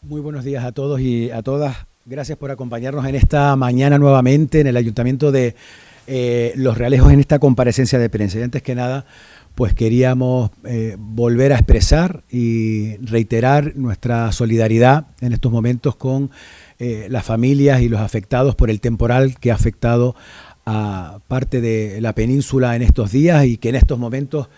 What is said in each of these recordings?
Muy buenos días a todos y a todas. Gracias por acompañarnos en esta mañana nuevamente en el Ayuntamiento de Los Realejos en esta comparecencia de prensa. Y antes que nada, pues queríamos volver a expresar y reiterar nuestra solidaridad en estos momentos con las familias y los afectados por el temporal que ha afectado a parte de la península en estos días y que en estos momentos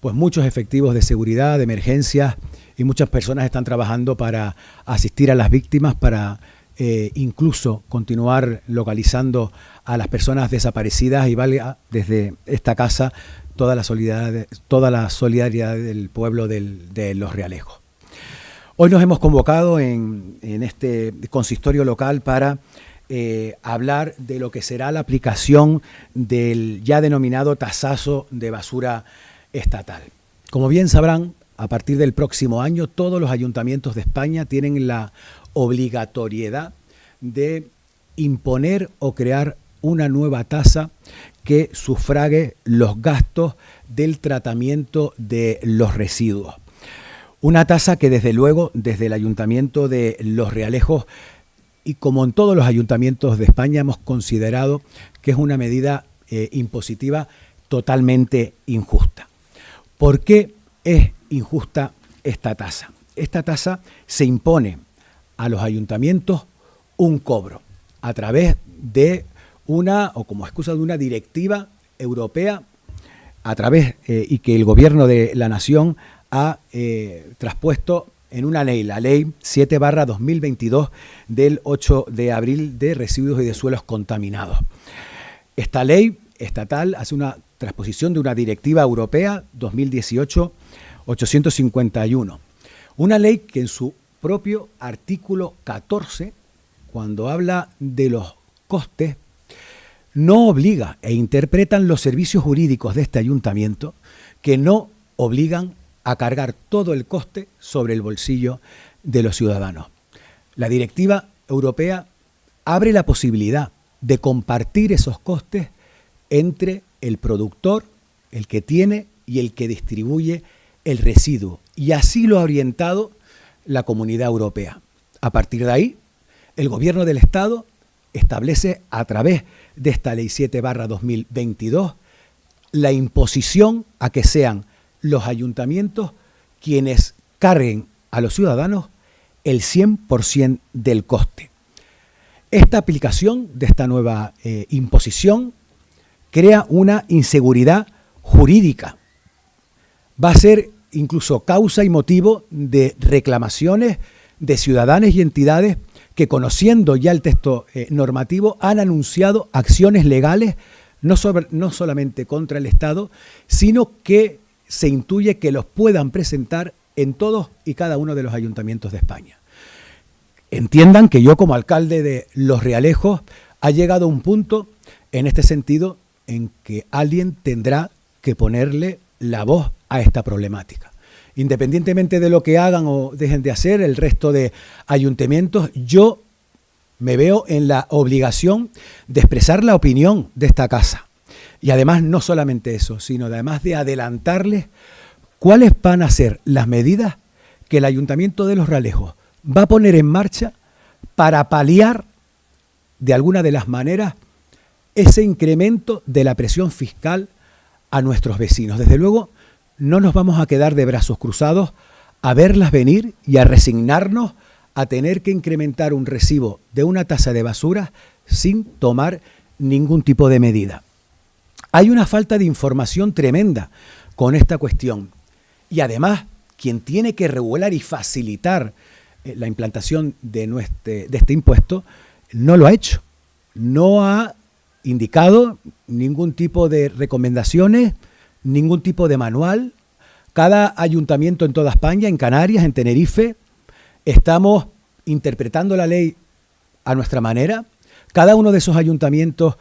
pues muchos efectivos de seguridad, de emergencias y muchas personas están trabajando para asistir a las víctimas, para incluso continuar localizando a las personas desaparecidas y valga desde esta casa toda la solidaridad del pueblo de Los Realejos. Hoy nos hemos convocado en este consistorio local para hablar de lo que será la aplicación del ya denominado tasazo de basura estatal. Como bien sabrán, a partir del próximo año todos los ayuntamientos de España tienen la obligatoriedad de imponer o crear una nueva tasa que sufrague los gastos del tratamiento de los residuos. Una tasa que desde luego desde el Ayuntamiento de Los Realejos y como en todos los ayuntamientos de España hemos considerado que es una medida impositiva totalmente injusta. ¿Por qué es injusta esta tasa? Esta tasa se impone a los ayuntamientos un cobro a través de una, o como excusa de una directiva europea, a través y que el Gobierno de la Nación ha traspuesto en una ley, la Ley 7/2022 del 8 de abril de residuos y de suelos contaminados. Esta ley estatal hace una transposición de una directiva europea 2018-851. Una ley que en su propio artículo 14, cuando habla de los costes, no obliga e interpretan los servicios jurídicos de este ayuntamiento que no obligan a cargar todo el coste sobre el bolsillo de los ciudadanos. La directiva europea abre la posibilidad de compartir esos costes entre el productor, el que tiene y el que distribuye el residuo. Y así lo ha orientado la Comunidad Europea. A partir de ahí, el Gobierno del Estado establece a través de esta Ley 7/2022 la imposición a que sean los ayuntamientos quienes carguen a los ciudadanos el 100% del coste. Esta aplicación de esta nueva imposición crea una inseguridad jurídica. Va a ser incluso causa y motivo de reclamaciones de ciudadanos y entidades que, conociendo ya el texto normativo, han anunciado acciones legales no solamente contra el Estado, sino que se intuye que los puedan presentar en todos y cada uno de los ayuntamientos de España. Entiendan que yo, como alcalde de Los Realejos, ha llegado a un punto en este sentido en que alguien tendrá que ponerle la voz a esta problemática. Independientemente de lo que hagan o dejen de hacer el resto de ayuntamientos, yo me veo en la obligación de expresar la opinión de esta casa. Y además no solamente eso, sino además de adelantarles cuáles van a ser las medidas que el Ayuntamiento de Los Realejos va a poner en marcha para paliar de alguna de las maneras ese incremento de la presión fiscal a nuestros vecinos. Desde luego, no nos vamos a quedar de brazos cruzados a verlas venir y a resignarnos a tener que incrementar un recibo de una tasa de basura sin tomar ningún tipo de medida. Hay una falta de información tremenda con esta cuestión y además quien tiene que regular y facilitar la implantación de este impuesto no lo ha hecho, no ha indicado ningún tipo de recomendaciones, ningún tipo de manual. Cada ayuntamiento en toda España, en Canarias, en Tenerife, estamos interpretando la ley a nuestra manera. Cada uno de esos ayuntamientos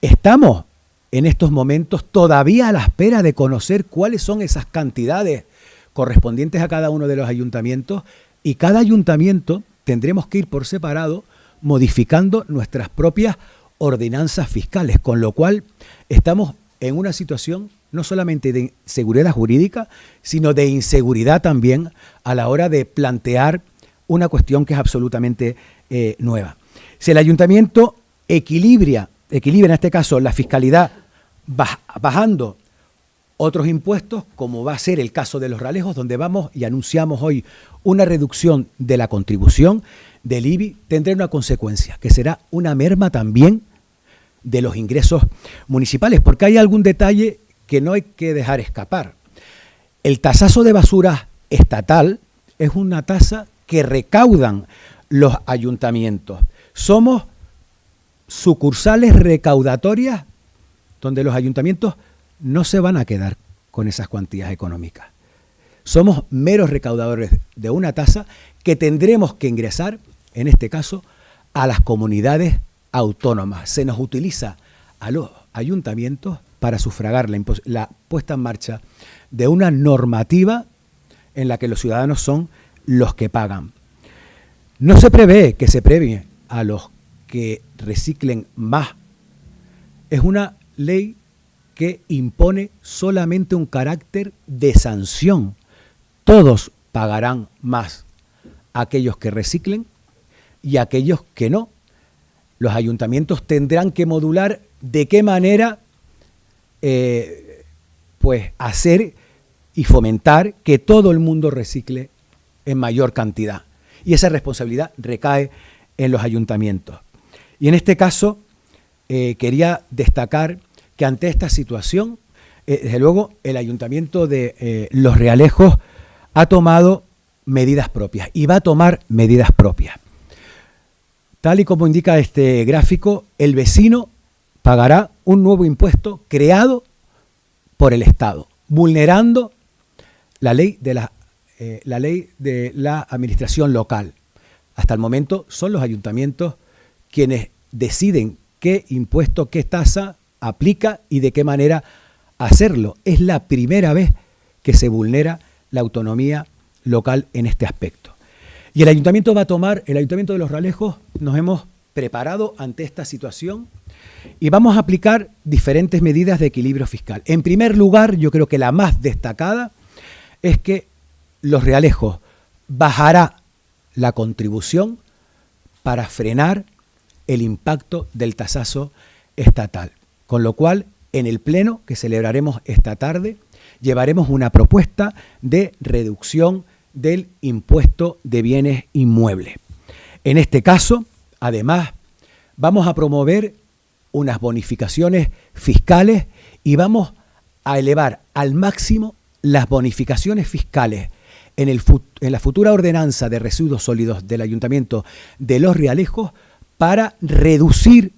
estamos en estos momentos todavía a la espera de conocer cuáles son esas cantidades correspondientes a cada uno de los ayuntamientos y cada ayuntamiento tendremos que ir por separado modificando nuestras propias ordenanzas fiscales, con lo cual estamos en una situación no solamente de inseguridad jurídica, sino de inseguridad también a la hora de plantear una cuestión que es absolutamente nueva. Si el ayuntamiento equilibra en este caso la fiscalidad bajando otros impuestos, como va a ser el caso de los realejos, donde vamos y anunciamos hoy una reducción de la contribución del IBI, tendrá una consecuencia, que será una merma también de los ingresos municipales, porque hay algún detalle que no hay que dejar escapar. El tasazo de basura estatal es una tasa que recaudan los ayuntamientos. Somos sucursales recaudatorias donde los ayuntamientos no se van a quedar con esas cuantías económicas. Somos meros recaudadores de una tasa que tendremos que ingresar, en este caso, a las comunidades autónomas. Se nos utiliza a los ayuntamientos para sufragar la puesta en marcha de una normativa en la que los ciudadanos son los que pagan. No se prevé que se premie a los que reciclen más. Es una ley que impone solamente un carácter de sanción. Todos pagarán más, aquellos que reciclen y aquellos que no. Los ayuntamientos tendrán que modular de qué manera pues hacer y fomentar que todo el mundo recicle en mayor cantidad. Y esa responsabilidad recae en los ayuntamientos. Y en este caso quería destacar que ante esta situación, desde luego, el Ayuntamiento de Los Realejos ha tomado medidas propias y va a tomar medidas propias. Tal y como indica este gráfico, el vecino pagará un nuevo impuesto creado por el Estado, vulnerando la ley de la administración local. Hasta el momento son los ayuntamientos quienes deciden qué impuesto, qué tasa aplica y de qué manera hacerlo. Es la primera vez que se vulnera la autonomía local en este aspecto. Y el Ayuntamiento de Los Realejos, nos hemos preparado ante esta situación y vamos a aplicar diferentes medidas de equilibrio fiscal. En primer lugar, yo creo que la más destacada es que Los Realejos bajará la contribución para frenar el impacto del tasazo estatal. Con lo cual, en el pleno que celebraremos esta tarde, llevaremos una propuesta de reducción del impuesto de bienes inmuebles. En este caso, además, vamos a promover unas bonificaciones fiscales y vamos a elevar al máximo las bonificaciones fiscales en la futura ordenanza de residuos sólidos del Ayuntamiento de Los Realejos para reducir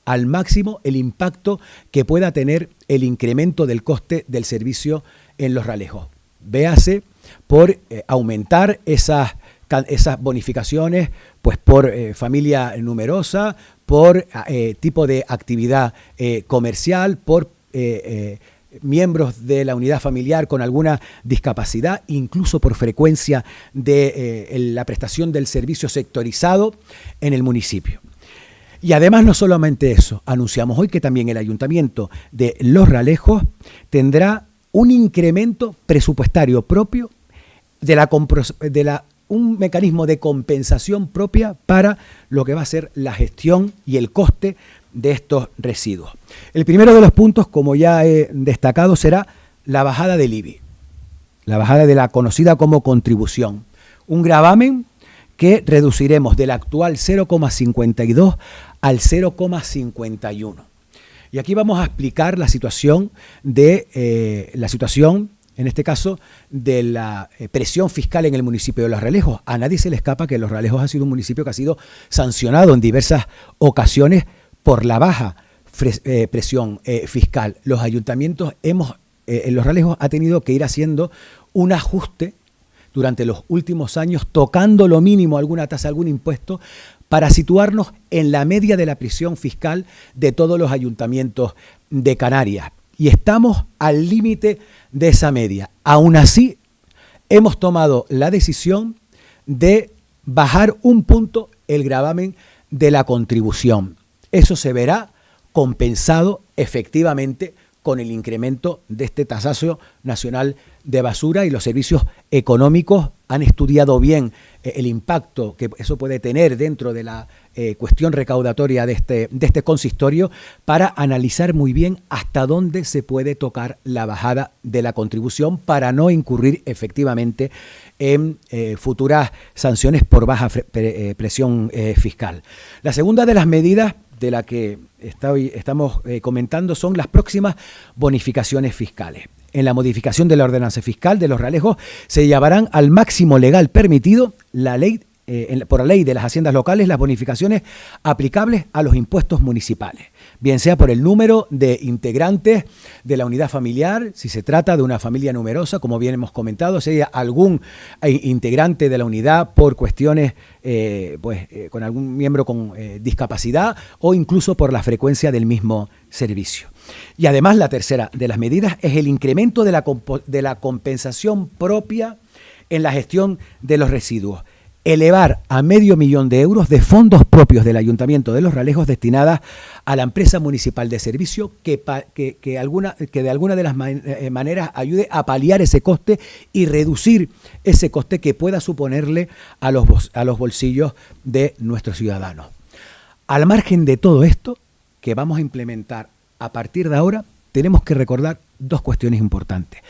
al máximo el impacto que pueda tener el incremento del coste del servicio en Los Realejos. Véase por aumentar esas bonificaciones pues por familia numerosa, por tipo de actividad comercial, por miembros de la unidad familiar con alguna discapacidad, incluso por frecuencia de la prestación del servicio sectorizado en el municipio. Y además no solamente eso, anunciamos hoy que también el Ayuntamiento de Los Realejos tendrá un incremento presupuestario propio un mecanismo de compensación propia para lo que va a ser la gestión y el coste de estos residuos. El primero de los puntos, como ya he destacado, será la bajada del IBI, la bajada de la conocida como contribución, un gravamen que reduciremos del actual 0,52 al 0,51. Y aquí vamos a explicar la situación en este caso, de la presión fiscal en el municipio de Los Realejos. A nadie se le escapa que Los Realejos ha sido un municipio que ha sido sancionado en diversas ocasiones por la baja presión fiscal. Los ayuntamientos en Los Realejos ha tenido que ir haciendo un ajuste durante los últimos años, tocando lo mínimo alguna tasa, algún impuesto, para situarnos en la media de la presión fiscal de todos los ayuntamientos de Canarias. Y estamos al límite de esa media. Aún así, hemos tomado la decisión de bajar un punto el gravamen de la contribución. Eso se verá compensado efectivamente con el incremento de este tasazo nacional de basura y los servicios económicos han estudiado bien el impacto que eso puede tener dentro de la cuestión recaudatoria de este consistorio, para analizar muy bien hasta dónde se puede tocar la bajada de la contribución para no incurrir efectivamente en futuras sanciones por baja presión fiscal. La segunda de las medidas de la que estamos comentando son las próximas bonificaciones fiscales. En la modificación de la ordenanza fiscal de Los Realejos se llevarán al máximo legal permitido por la ley de las haciendas locales las bonificaciones aplicables a los impuestos municipales, bien sea por el número de integrantes de la unidad familiar, si se trata de una familia numerosa, como bien hemos comentado, si hay algún integrante de la unidad por cuestiones con algún miembro con discapacidad, o incluso por la frecuencia del mismo servicio. Y además, la tercera de las medidas es el incremento de la compensación propia en la gestión de los residuos. Elevar a €500.000 de fondos propios del Ayuntamiento de Los Realejos destinadas a la empresa municipal de servicio que de alguna de las maneras ayude a paliar ese coste y reducir ese coste que pueda suponerle a los bolsillos de nuestros ciudadanos. Al margen de todo esto que vamos a implementar a partir de ahora, tenemos que recordar dos cuestiones importantes.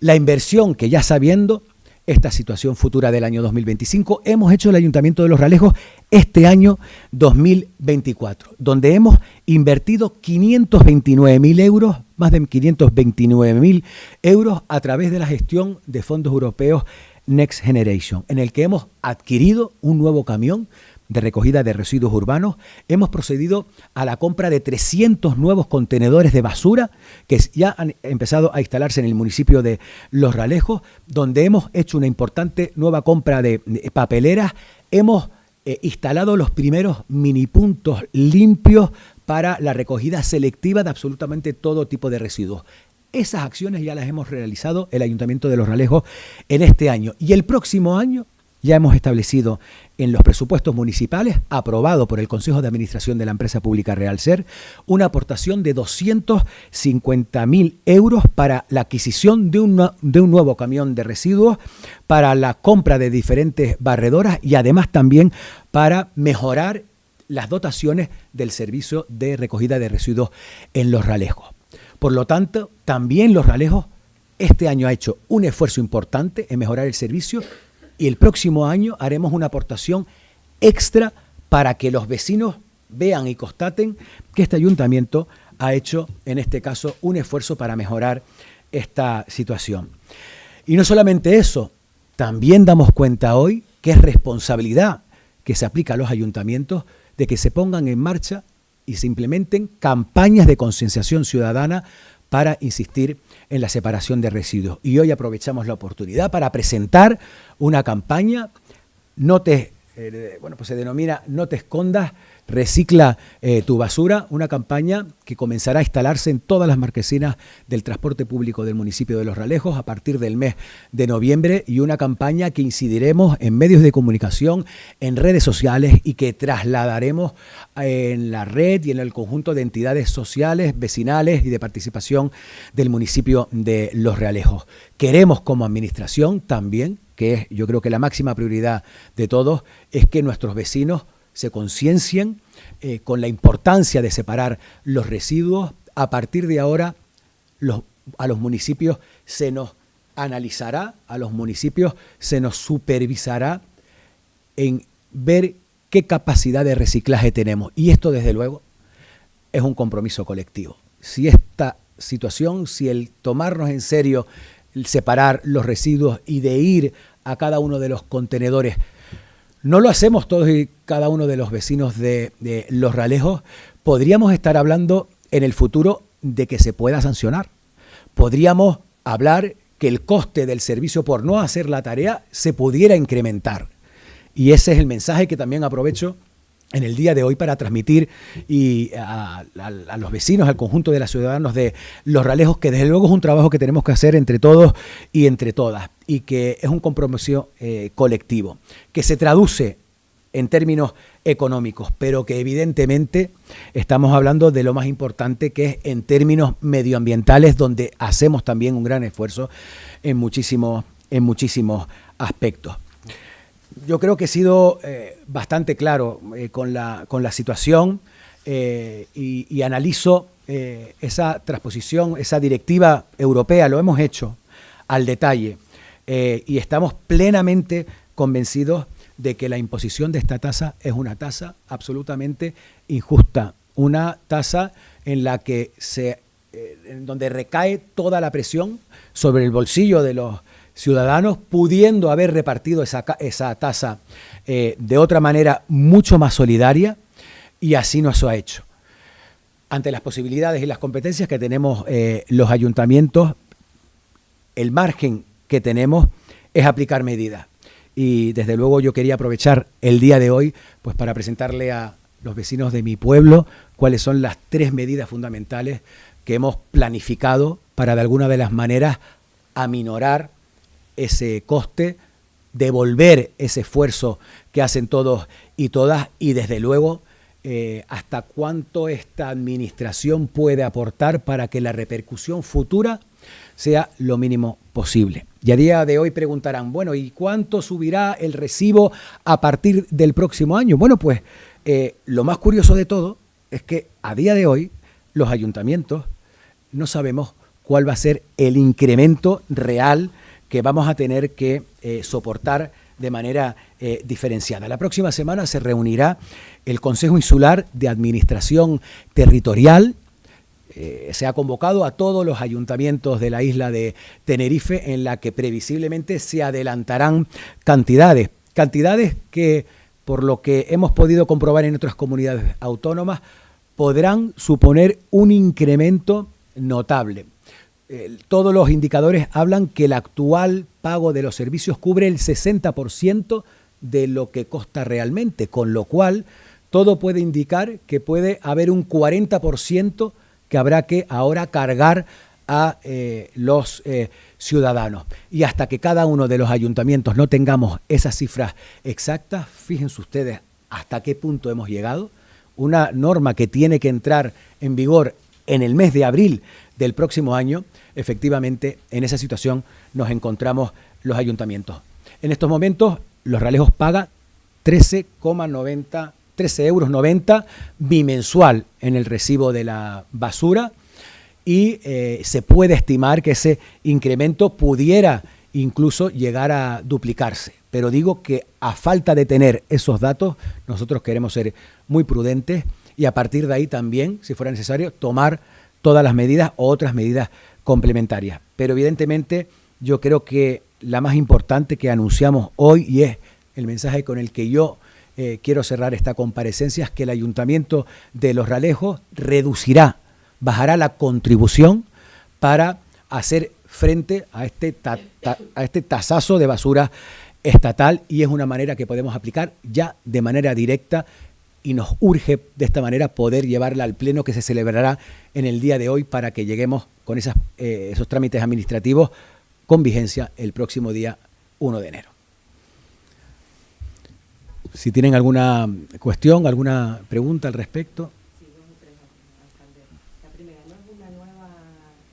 La inversión que, ya sabiendo esta situación futura del año 2025, hemos hecho el Ayuntamiento de Los Realejos este año 2024, donde hemos invertido 529.000 euros, más de 529.000 euros a través de la gestión de fondos europeos Next Generation, en el que hemos adquirido un nuevo camión de recogida de residuos urbanos. Hemos procedido a la compra de 300 nuevos contenedores de basura que ya han empezado a instalarse en el municipio de Los Realejos, donde hemos hecho una importante nueva compra de papeleras. Hemos instalado los primeros mini puntos limpios para la recogida selectiva de absolutamente todo tipo de residuos. Esas acciones ya las hemos realizado el Ayuntamiento de Los Realejos en este año, y el próximo año ya hemos establecido en los presupuestos municipales, aprobado por el Consejo de Administración de la empresa pública Realser, una aportación de 250.000 euros para la adquisición de un nuevo camión de residuos, para la compra de diferentes barredoras y además también para mejorar las dotaciones del servicio de recogida de residuos en Los Realejos. Por lo tanto, también Los Realejos este año ha hecho un esfuerzo importante en mejorar el servicio, y el próximo año haremos una aportación extra para que los vecinos vean y constaten que este ayuntamiento ha hecho, en este caso, un esfuerzo para mejorar esta situación. Y no solamente eso, también damos cuenta hoy que es responsabilidad que se aplica a los ayuntamientos de que se pongan en marcha y se implementen campañas de concienciación ciudadana para insistir en la separación de residuos. Y hoy aprovechamos la oportunidad para presentar una campaña, se denomina No te escondas, recicla tu basura, una campaña que comenzará a instalarse en todas las marquesinas del transporte público del municipio de Los Realejos a partir del mes de noviembre, y una campaña que incidiremos en medios de comunicación, en redes sociales, y que trasladaremos en la red y en el conjunto de entidades sociales, vecinales y de participación del municipio de Los Realejos. Queremos, como administración también, que es, yo creo que la máxima prioridad de todos, es que nuestros vecinos se conciencien con la importancia de separar los residuos. A partir de ahora, a los municipios se nos analizará, a los municipios se nos supervisará en ver qué capacidad de reciclaje tenemos. Y esto, desde luego, es un compromiso colectivo. Si esta situación, si el tomarnos en serio el separar los residuos y de ir a cada uno de los contenedores, no lo hacemos todos y cada uno de los vecinos de Los Realejos, podríamos estar hablando en el futuro de que se pueda sancionar. Podríamos hablar que el coste del servicio por no hacer la tarea se pudiera incrementar. Y ese es el mensaje que también aprovecho en el día de hoy para transmitir a los vecinos, al conjunto de los ciudadanos de Los Realejos, que desde luego es un trabajo que tenemos que hacer entre todos y entre todas, y que es un compromiso colectivo, que se traduce en términos económicos, pero que evidentemente estamos hablando de lo más importante, que es en términos medioambientales, donde hacemos también un gran esfuerzo en muchísimos aspectos. Yo creo que he sido bastante claro con la situación y analizo esa transposición, esa directiva europea, lo hemos hecho al detalle y estamos plenamente convencidos de que la imposición de esta tasa es una tasa absolutamente injusta, una tasa en la que en donde recae toda la presión sobre el bolsillo de los ciudadanos, pudiendo haber repartido esa tasa de otra manera mucho más solidaria, y así no se ha hecho. Ante las posibilidades y las competencias que tenemos los ayuntamientos, el margen que tenemos es aplicar medidas. Y desde luego yo quería aprovechar el día de hoy pues para presentarle a los vecinos de mi pueblo cuáles son las 3 medidas fundamentales que hemos planificado para de alguna de las maneras aminorar ese coste, devolver ese esfuerzo que hacen todos y todas, y desde luego hasta cuánto esta administración puede aportar para que la repercusión futura sea lo mínimo posible. Y a día de hoy preguntarán, bueno, ¿y cuánto subirá el recibo a partir del próximo año? Bueno, pues lo más curioso de todo es que a día de hoy los ayuntamientos no sabemos cuál va a ser el incremento real que vamos a tener que soportar de manera diferenciada. La próxima semana se reunirá el Consejo Insular de Administración Territorial. Se ha convocado a todos los ayuntamientos de la isla de Tenerife, en la que previsiblemente se adelantarán cantidades que, por lo que hemos podido comprobar en otras comunidades autónomas, podrán suponer un incremento notable. Todos los indicadores hablan que el actual pago de los servicios cubre el 60% de lo que costa realmente, con lo cual todo puede indicar que puede haber un 40% que habrá que ahora cargar a los ciudadanos. Y hasta que cada uno de los ayuntamientos no tengamos esas cifras exactas, fíjense ustedes hasta qué punto hemos llegado. Una norma que tiene que entrar en vigor en el mes de abril del próximo año, efectivamente en esa situación nos encontramos los ayuntamientos. En estos momentos Los Realejos paga 13,90 €, bimensual en el recibo de la basura, y se puede estimar que ese incremento pudiera incluso llegar a duplicarse. Pero digo que a falta de tener esos datos, nosotros queremos ser muy prudentes y a partir de ahí también, si fuera necesario, tomar todas las medidas o otras medidas complementarias. Pero evidentemente yo creo que la más importante que anunciamos hoy, y es el mensaje con el que yo quiero cerrar esta comparecencia, es que el Ayuntamiento de Los Realejos bajará la contribución para hacer frente a este tasazo de basura estatal, y es una manera que podemos aplicar ya de manera directa, y nos urge de esta manera poder llevarla al pleno que se celebrará en el día de hoy para que lleguemos con esos trámites administrativos con vigencia el próximo día 1 de enero. Si tienen alguna cuestión, alguna pregunta al respecto. Sí, dos o tres, alcalde. La primera, no es una nueva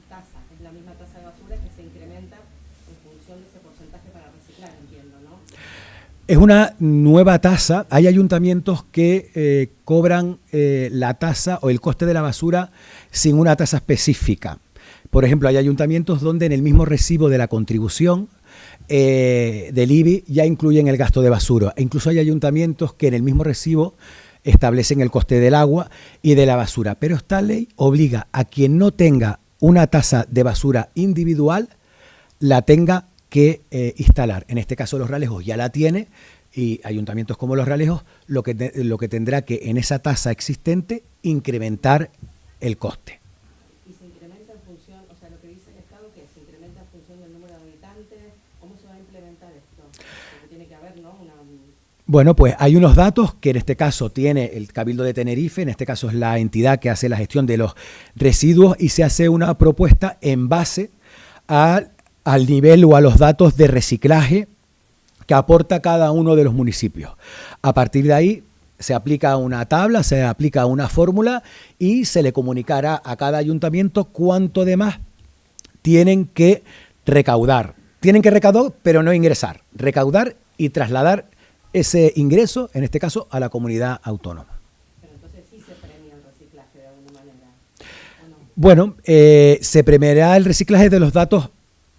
tasa, es la misma tasa de basura que se incrementa en función de ese porcentaje para reciclar, entiendo, ¿no? Es una nueva tasa. Hay ayuntamientos que cobran la tasa o el coste de la basura sin una tasa específica. Por ejemplo, hay ayuntamientos donde en el mismo recibo de la contribución del IBI ya incluyen el gasto de basura. E incluso hay ayuntamientos que en el mismo recibo establecen el coste del agua y de la basura. Pero esta ley obliga a quien no tenga una tasa de basura individual, la tenga que instalar. En este caso Los Realejos ya la tiene, y ayuntamientos como Los Realejos lo que tendrá que en esa tasa existente incrementar el coste. ¿Y se incrementa en función, o sea, lo que dice el Estado, que se incrementa en función del número de habitantes? ¿Cómo se va a implementar esto? Porque tiene que haber, ¿no? Bueno, pues hay unos datos que en este caso tiene el Cabildo de Tenerife, en este caso es la entidad que hace la gestión de los residuos, y se hace una propuesta en base al nivel o a los datos de reciclaje que aporta cada uno de los municipios. A partir de ahí se aplica una tabla, se aplica una fórmula y se le comunicará a cada ayuntamiento cuánto de más tienen que recaudar. Tienen que recaudar, pero no ingresar. Recaudar y trasladar ese ingreso, en este caso, a la comunidad autónoma. Pero entonces sí se premia el reciclaje de alguna manera, ¿o no? Bueno, se premiará el reciclaje de los datos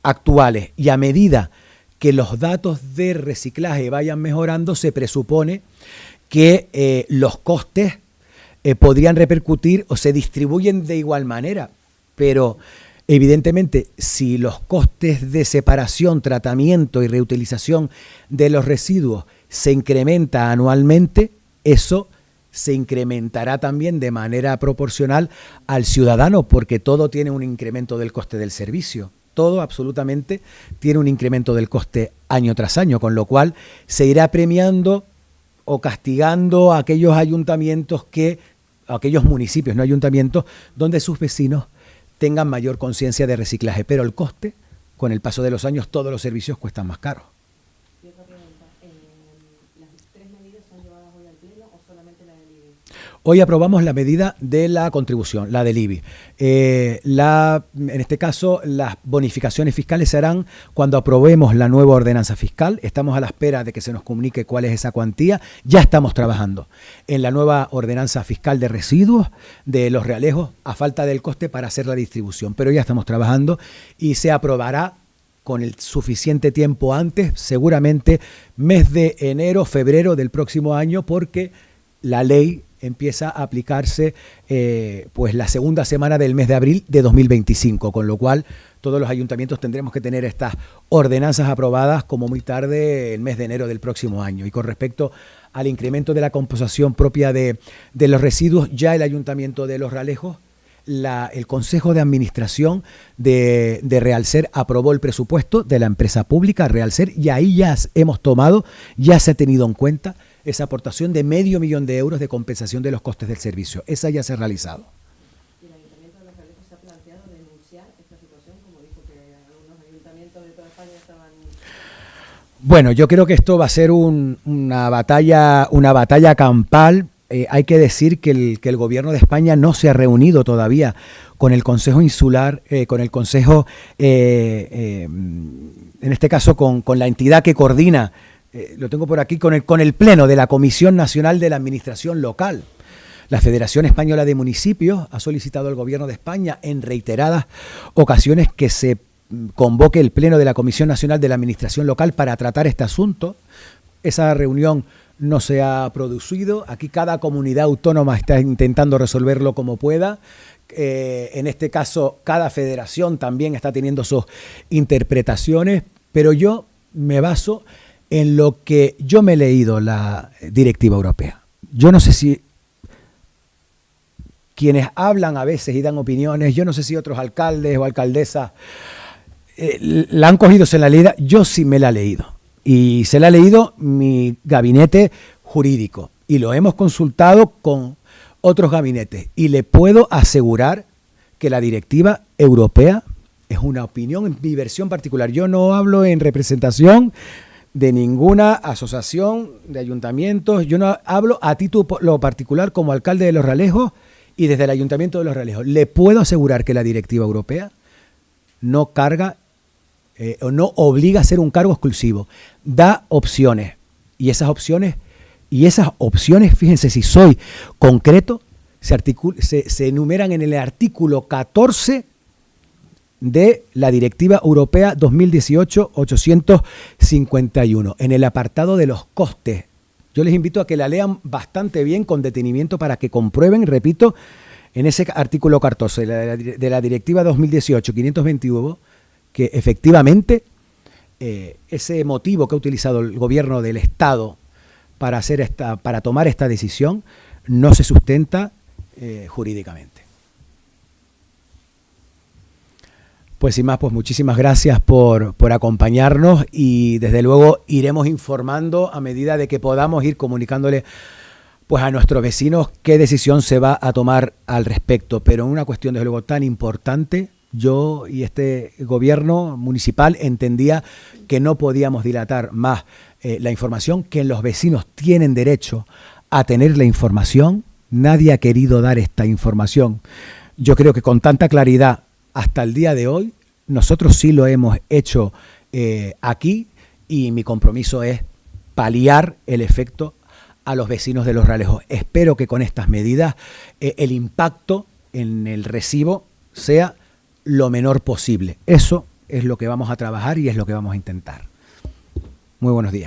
actuales y a medida que los datos de reciclaje vayan mejorando, se presupone que los costes podrían repercutir o se distribuyen de igual manera, pero evidentemente si los costes de separación, tratamiento y reutilización de los residuos se incrementa anualmente, eso se incrementará también de manera proporcional al ciudadano, porque todo tiene un incremento del coste del servicio. Todo absolutamente tiene un incremento del coste año tras año, con lo cual se irá premiando o castigando a aquellos ayuntamientos a aquellos municipios, no ayuntamientos, donde sus vecinos tengan mayor conciencia de reciclaje. Pero el coste, con el paso de los años, todos los servicios cuestan más caros. Y otra pregunta, ¿las tres medidas son llevadas hoy al Pleno o solamente la del IBI? Hoy aprobamos la medida de la contribución, la del IBI. En este caso, las bonificaciones fiscales se harán cuando aprobemos la nueva ordenanza fiscal. Estamos a la espera de que se nos comunique cuál es esa cuantía. Ya estamos trabajando en la nueva ordenanza fiscal de residuos, de los realejos, a falta del coste para hacer la distribución. Pero ya estamos trabajando y se aprobará con el suficiente tiempo antes, seguramente mes de enero, febrero del próximo año, porque la ley empieza a aplicarse pues la segunda semana del mes de abril de 2025, con lo cual todos los ayuntamientos tendremos que tener estas ordenanzas aprobadas como muy tarde el mes de enero del próximo año. Y con respecto al incremento de la compensación propia de los residuos, ya el Ayuntamiento de Los Realejos, el Consejo de Administración de Realcer aprobó el presupuesto de la empresa pública Realcer y ahí ya se ha tenido en cuenta esa aportación de $500,000 de euros de compensación de los costes del servicio. Esa ya se ha realizado. ¿Y el Ayuntamiento de Los Realejos se ha planteado denunciar esta situación, como dijo que algunos ayuntamientos de toda España estaban? Bueno, yo creo que esto va a ser una batalla campal. Hay que decir que el Gobierno de España no se ha reunido todavía con el Consejo Insular, con el Consejo, en este caso con la entidad que coordina, lo tengo por aquí, con el Pleno de la Comisión Nacional de la Administración Local. La Federación Española de Municipios ha solicitado al Gobierno de España en reiteradas ocasiones que se convoque el Pleno de la Comisión Nacional de la Administración Local para tratar este asunto. Esa reunión no se ha producido. Aquí cada comunidad autónoma está intentando resolverlo como pueda. En este caso, cada federación también está teniendo sus interpretaciones, pero yo me baso en lo que yo me he leído la directiva europea. Yo no sé si quienes hablan a veces y dan opiniones, yo no sé si otros alcaldes o alcaldesas la han cogido, se la leído. Yo sí me la he leído. Y se la ha leído mi gabinete jurídico y lo hemos consultado con otros gabinetes y le puedo asegurar que la directiva europea es una opinión en mi versión particular. Yo no hablo en representación de ninguna asociación de ayuntamientos, yo no hablo a título particular como alcalde de Los Realejos y desde el Ayuntamiento de Los Realejos. Le puedo asegurar que la directiva europea no carga o no obliga a ser un cargo exclusivo, da opciones y esas opciones, fíjense si soy concreto, se enumeran en el artículo 14 de la Directiva Europea 2018-851, en el apartado de los costes. Yo les invito a que la lean bastante bien, con detenimiento, para que comprueben, repito, en ese artículo 14 de la Directiva 2018-521, que efectivamente ese motivo que ha utilizado el gobierno del Estado para tomar esta decisión no se sustenta jurídicamente. Pues sin más, pues muchísimas gracias por acompañarnos y desde luego iremos informando a medida de que podamos ir comunicándole pues a nuestros vecinos qué decisión se va a tomar al respecto. Pero en una cuestión desde luego tan importante, yo y este gobierno municipal entendía que no podíamos dilatar más la información, que los vecinos tienen derecho a tener la información. Nadie ha querido dar esta información. Yo creo que con tanta claridad hasta el día de hoy, nosotros sí lo hemos hecho aquí, y mi compromiso es paliar el efecto a los vecinos de Los Realejos. Espero que con estas medidas el impacto en el recibo sea lo menor posible. Eso es lo que vamos a trabajar y es lo que vamos a intentar. Muy buenos días.